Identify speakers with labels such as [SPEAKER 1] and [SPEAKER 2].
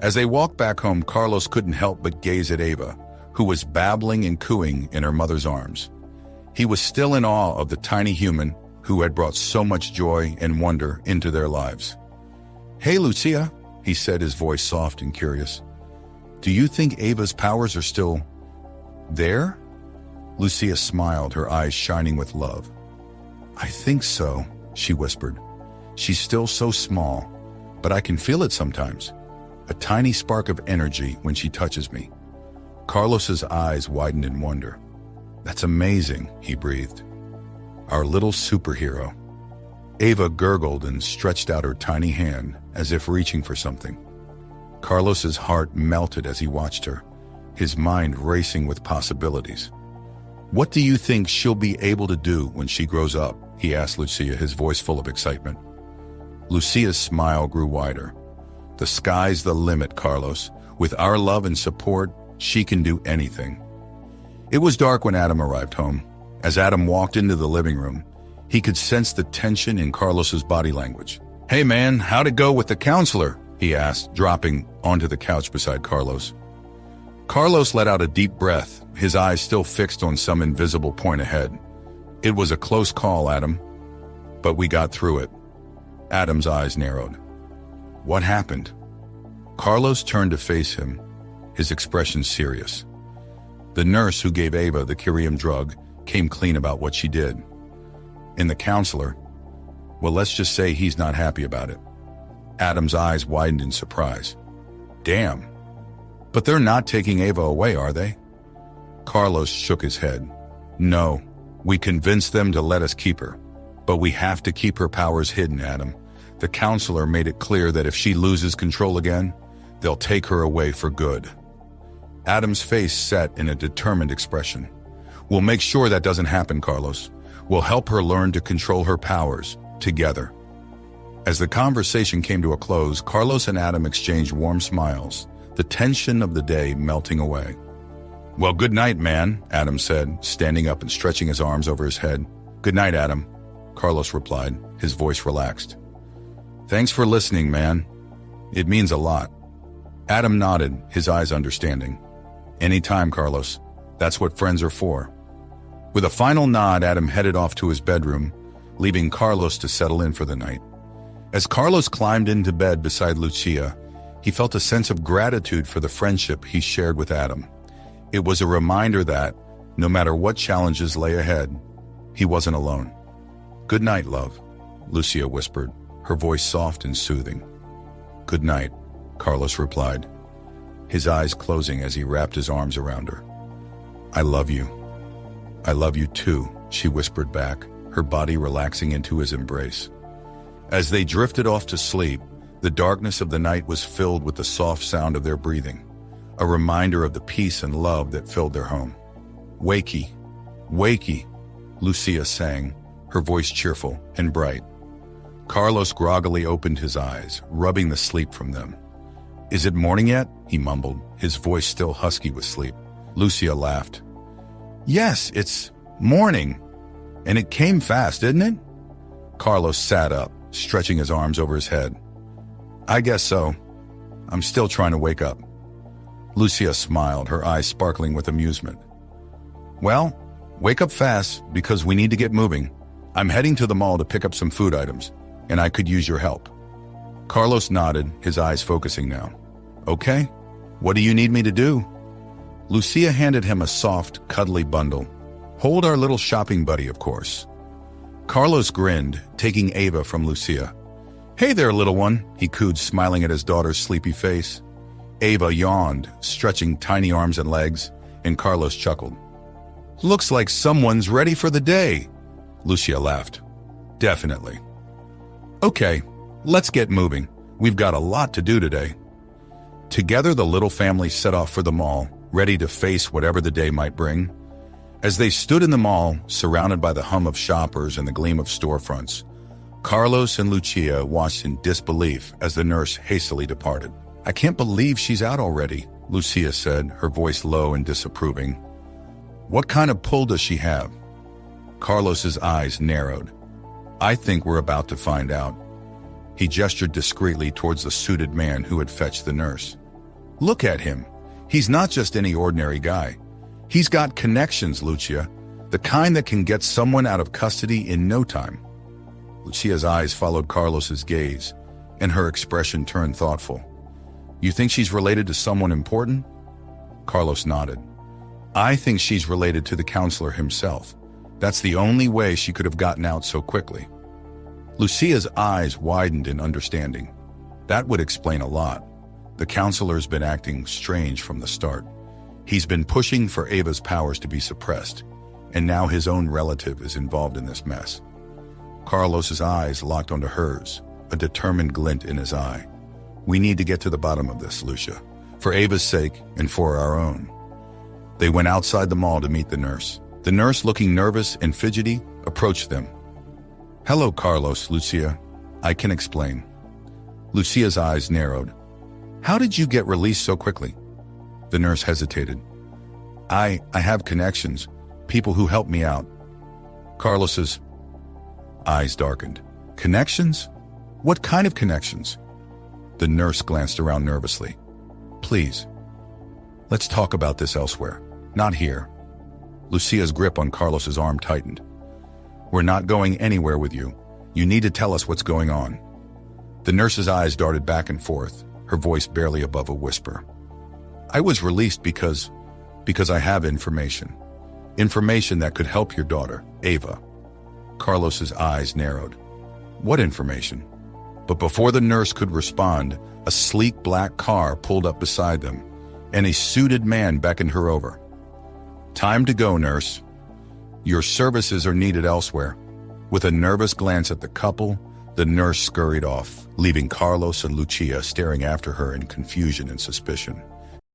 [SPEAKER 1] As they walked back home, Carlos couldn't help but gaze at Ava, who was babbling and cooing in her mother's arms. He was still in awe of the tiny human who had brought so much joy and wonder into their lives. "Hey, Lucia," he said, his voice soft and curious. "Do you think Ava's powers are still there?" Lucia smiled, her eyes shining with love. "I think so," she whispered. "She's still so small, but I can feel it sometimes. A tiny spark of energy when she touches me." Carlos's eyes widened in wonder. "That's amazing," he breathed. "Our little superhero." Ava gurgled and stretched out her tiny hand as if reaching for something. Carlos's heart melted as he watched her, his mind racing with possibilities. "What do you think she'll be able to do when she grows up?" he asked Lucia, his voice full of excitement. Lucia's smile grew wider. "The sky's the limit, Carlos. With our love and support, she can do anything." It was dark when Adam arrived home. As Adam walked into the living room, he could sense the tension in Carlos's body language. "Hey man, how'd it go with the counselor?" he asked, dropping onto the couch beside Carlos. Carlos let out a deep breath, his eyes still fixed on some invisible point ahead. "It was a close call, Adam, but we got through it." Adam's eyes narrowed. "What happened?" Carlos turned to face him, his expression serious. "The nurse who gave Ava the Curium drug came clean about what she did. And the counselor, well, let's just say he's not happy about it." Adam's eyes widened in surprise. "Damn. But they're not taking Ava away, are they?" Carlos shook his head. "No, we convinced them to let us keep her. But we have to keep her powers hidden, Adam. The counselor made it clear that if she loses control again, they'll take her away for good." Adam's face set in a determined expression. "We'll make sure that doesn't happen, Carlos. We'll help her learn to control her powers, together." As the conversation came to a close, Carlos and Adam exchanged warm smiles, the tension of the day melting away. "Well, good night, man," Adam said, standing up and stretching his arms over his head. "Good night, Adam," Carlos replied, his voice relaxed. "Thanks for listening, man. It means a lot." Adam nodded, his eyes understanding. "Anytime, Carlos. That's what friends are for." With a final nod, Adam headed off to his bedroom, leaving Carlos to settle in for the night. As Carlos climbed into bed beside Lucia, he felt a sense of gratitude for the friendship he shared with Adam. It was a reminder that, no matter what challenges lay ahead, he wasn't alone. "Good night, love," Lucia whispered, her voice soft and soothing. "Good night," Carlos replied, his eyes closing as he wrapped his arms around her. "I love you." "I love you too," she whispered back, her body relaxing into his embrace. As they drifted off to sleep, the darkness of the night was filled with the soft sound of their breathing, a reminder of the peace and love that filled their home. "Wakey, wakey," Lucia sang, her voice cheerful and bright. Carlos groggily opened his eyes, rubbing the sleep from them. "Is it morning yet?" he mumbled, his voice still husky with sleep. Lucia laughed. "Yes, it's morning. And it came fast, didn't it?" Carlos sat up, stretching his arms over his head. "I guess so. I'm still trying to wake up." Lucia smiled, her eyes sparkling with amusement. "Well, wake up fast because we need to get moving. I'm heading to the mall to pick up some food items, and I could use your help." Carlos nodded, his eyes focusing now. "Okay, what do you need me to do?" Lucia handed him a soft, cuddly bundle. "Hold our little shopping buddy, of course." Carlos grinned, taking Ava from Lucia. "Hey there, little one," he cooed, smiling at his daughter's sleepy face. Ava yawned, stretching tiny arms and legs, and Carlos chuckled. "Looks like someone's ready for the day." Lucia laughed. "Definitely." "Okay, let's get moving. We've got a lot to do today." Together, the little family set off for the mall, ready to face whatever the day might bring. As they stood in the mall, surrounded by the hum of shoppers and the gleam of storefronts, Carlos and Lucia watched in disbelief as the nurse hastily departed. "I can't believe she's out already," Lucia said, her voice low and disapproving. "What kind of pull does she have?" Carlos's eyes narrowed. "I think we're about to find out." He gestured discreetly towards the suited man who had fetched the nurse. Look at him. He's not just any ordinary guy. He's got connections, Lucia, the kind that can get someone out of custody in no time. Lucia's eyes followed Carlos's gaze, and her expression turned thoughtful. You think she's related to someone important? Carlos nodded. I think she's related to the counselor himself. That's the only way she could have gotten out so quickly. Lucia's eyes widened in understanding. That would explain a lot. The counselor's been acting strange from the start. He's been pushing for Ava's powers to be suppressed, and now his own relative is involved in this mess. Carlos's eyes locked onto hers, a determined glint in his eye. We need to get to the bottom of this, Lucia, for Ava's sake and for our own. They went outside the mall to meet the nurse. The nurse, looking nervous and fidgety, approached them. Hello, Carlos, Lucia. I can explain. Lucia's eyes narrowed. How did you get released so quickly? The nurse hesitated. I have connections, people who help me out. Carlos's eyes darkened. Connections? What kind of connections? The nurse glanced around nervously. Please, let's talk about this elsewhere, not here. Lucia's grip on Carlos's arm tightened. We're not going anywhere with you. You need to tell us what's going on. The nurse's eyes darted back and forth, her voice barely above a whisper. I was released because I have information. Information that could help your daughter, Ava. Carlos's eyes narrowed. What information? But before the nurse could respond, a sleek black car pulled up beside them, and a suited man beckoned her over. Time to go, nurse. Your services are needed elsewhere. With a nervous glance at the couple, the nurse scurried off, leaving Carlos and Lucia staring after her in confusion and suspicion.